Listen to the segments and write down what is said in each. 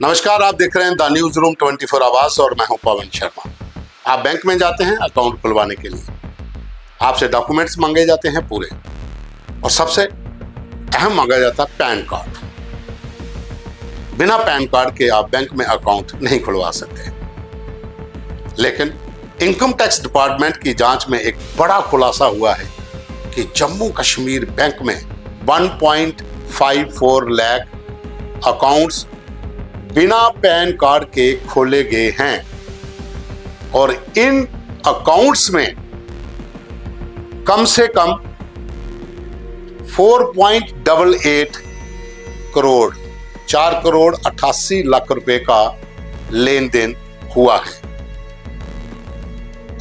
नमस्कार, आप देख रहे हैं द न्यूज रूम 24 आवाज और मैं हूं पवन शर्मा। आप बैंक में जाते हैं अकाउंट खुलवाने के लिए, आपसे डॉक्यूमेंट्स मांगे जाते हैं पूरे, और सबसे अहम मांगा जाता है पैन कार्ड। बिना पैन कार्ड के आप बैंक में अकाउंट नहीं खुलवा सकते। लेकिन इनकम टैक्स डिपार्टमेंट की जांच में एक बड़ा खुलासा हुआ है कि जम्मू कश्मीर बैंक में 1.54 लाख अकाउंट्स बिना पैन कार्ड के खोले गए हैं और इन अकाउंट्स में कम से कम 4.88 करोड़ 4 करोड़ 88 लाख रुपए का लेन देन हुआ है।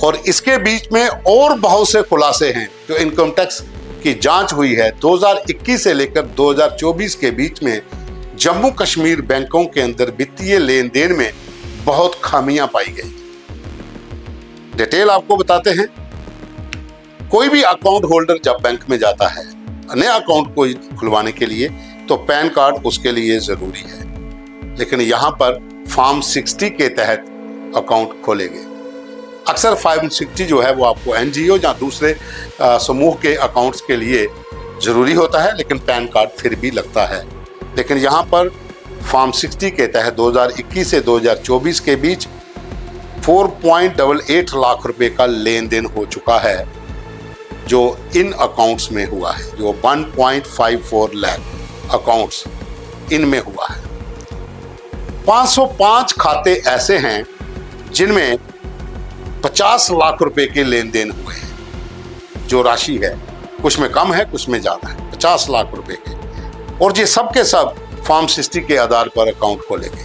और इसके बीच में और बहुत से खुलासे हैं जो इनकम टैक्स की जांच हुई है। 2021 से लेकर 2024 के बीच में जम्मू कश्मीर बैंकों के अंदर वित्तीय लेन देन में बहुत खामियां पाई गई। डिटेल आपको बताते हैं। कोई भी अकाउंट होल्डर जब बैंक में जाता है नए अकाउंट को खुलवाने के लिए, तो पैन कार्ड उसके लिए जरूरी है। लेकिन यहां पर फॉर्म 60 के तहत अकाउंट खोलेंगे। अक्सर फॉर्म 60 जो है वो आपको एनजीओ या दूसरे समूह के अकाउंट्स के लिए जरूरी होता है, लेकिन पैन कार्ड फिर भी लगता है। लेकिन यहाँ पर फॉर्म 60 के तहत 2021 से 2024 के बीच 4.88 लाख रुपए का लेन देन हो चुका है, जो इन अकाउंट्स में हुआ है। जो 1.54 लाख अकाउंट्स इनमें हुआ है। 505 खाते ऐसे हैं जिनमें 50 लाख रुपए के लेन देन हुए हैं। जो राशि है कुछ में कम है, कुछ में ज्यादा है, 50 लाख रुपए के। और ये सब के सब फॉर्म 60 के आधार पर अकाउंट खोलेंगे।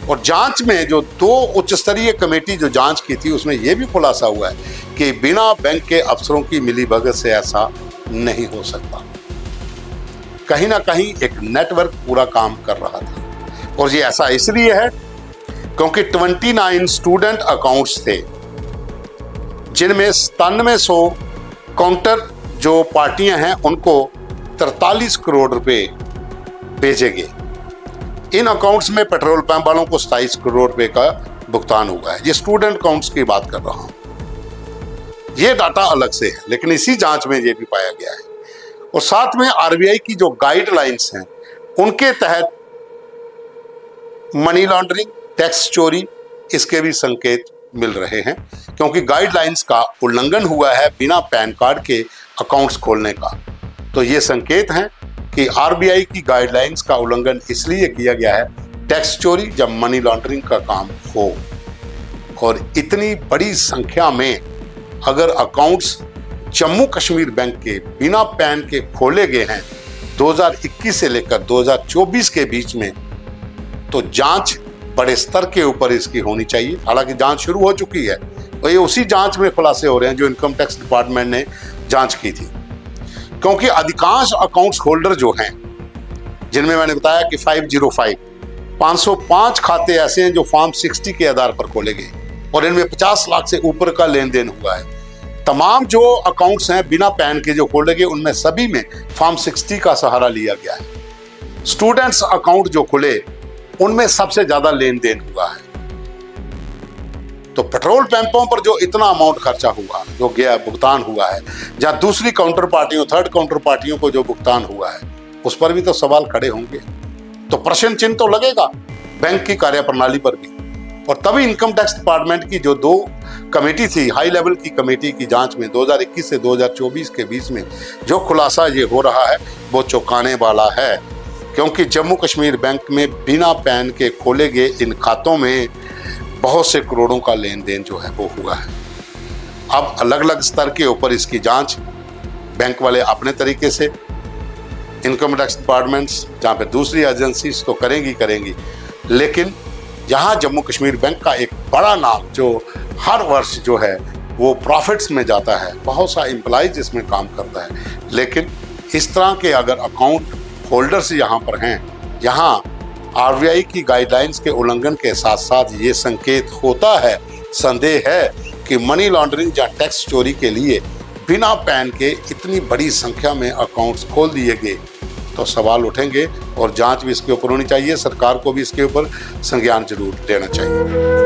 और जांच में जो 2 उच्च स्तरीय कमेटी जो जांच की थी, उसमें यह भी खुलासा हुआ है कि बिना बैंक के अफसरों की मिलीभगत से ऐसा नहीं हो सकता। कहीं ना कहीं एक नेटवर्क पूरा काम कर रहा था। और ये ऐसा इसलिए है क्योंकि 29 स्टूडेंट अकाउंट्स थे, जिनमें 9700 काउंटर जो पार्टियां हैं उनको 43 करोड़ रुपए भेजे गए। इन अकाउंट्स में पेट्रोल पंप वालों को 27 करोड़ रुपए का भुगतान हुआ है। ये स्टूडेंट अकाउंट्स की बात कर रहा हूं। ये डाटा अलग से है, लेकिन इसी जांच में ये भी पाया गया है। और साथ में आरबीआई की जो गाइडलाइंस हैं उनके तहत मनी लॉन्ड्रिंग, टैक्स चोरी, इसके भी संकेत मिल रहे हैं, क्योंकि गाइडलाइंस का उल्लंघन हुआ है बिना पैन कार्ड के अकाउंट्स खोलने का। तो ये संकेत हैं कि आरबीआई की गाइडलाइंस का उल्लंघन इसलिए किया गया है टैक्स चोरी जब मनी लॉन्ड्रिंग का काम हो। और इतनी बड़ी संख्या में अगर अकाउंट्स जम्मू कश्मीर बैंक के बिना पैन के खोले गए हैं 2021 से लेकर 2024 के बीच में, तो जांच बड़े स्तर के ऊपर इसकी होनी चाहिए। हालांकि जांच शुरू हो चुकी है और ये उसी जांच में खुलासे हो रहे हैं जो इनकम टैक्स डिपार्टमेंट ने जांच की थी। क्योंकि अधिकांश अकाउंट्स होल्डर जो हैं, जिनमें मैंने बताया कि 505 खाते ऐसे हैं जो फॉर्म 60 के आधार पर खोले गए और इनमें 50 लाख से ऊपर का लेन देन हुआ है। तमाम जो अकाउंट्स हैं बिना पैन के जो खोले गए, उनमें सभी में फॉर्म 60 का सहारा लिया गया है। स्टूडेंट्स अकाउंट जो खुले उनमें सबसे ज्यादा लेन देन हुआ है। तो पेट्रोल पंपों पर जो इतना अमाउंट खर्चा हुआ, जो गया भुगतान हुआ है, जहां दूसरी काउंटर पार्टियों, थर्ड काउंटर पार्टियों को जो भुगतान हुआ है, उस पर भी तो सवाल खड़े होंगे। तो प्रश्न चिन्ह तो लगेगा बैंक की कार्यप्रणाली पर भी। और तभी इनकम टैक्स डिपार्टमेंट की जो 2 कमेटी थी, हाई लेवल की कमेटी की जांच में 2021 से 2024 के बीच में जो खुलासा ये हो रहा है वो चौंकाने वाला है। क्योंकि जम्मू कश्मीर बैंक में बिना पैन के खोले गए इन खातों में बहुत से करोड़ों का लेन देन जो है वो हुआ है। अब अलग अलग स्तर के ऊपर इसकी जांच बैंक वाले अपने तरीके से, इनकम टैक्स डिपार्टमेंट्स जहाँ पे दूसरी एजेंसीज तो करेंगी, लेकिन यहाँ जम्मू कश्मीर बैंक का एक बड़ा नाम जो हर वर्ष जो है वो प्रॉफिट्स में जाता है, बहुत सा एम्प्लॉइज इसमें काम करता है। लेकिन इस तरह के अगर अकाउंट होल्डर्स यहाँ पर हैं, यहाँ आरबीआई की गाइडलाइंस के उल्लंघन के साथ साथ ये संकेत होता है, संदेह है कि मनी लॉन्ड्रिंग या टैक्स चोरी के लिए बिना पैन के इतनी बड़ी संख्या में अकाउंट्स खोल दिए गए। तो सवाल उठेंगे और जांच भी इसके ऊपर होनी चाहिए। सरकार को भी इसके ऊपर संज्ञान जरूर लेना चाहिए।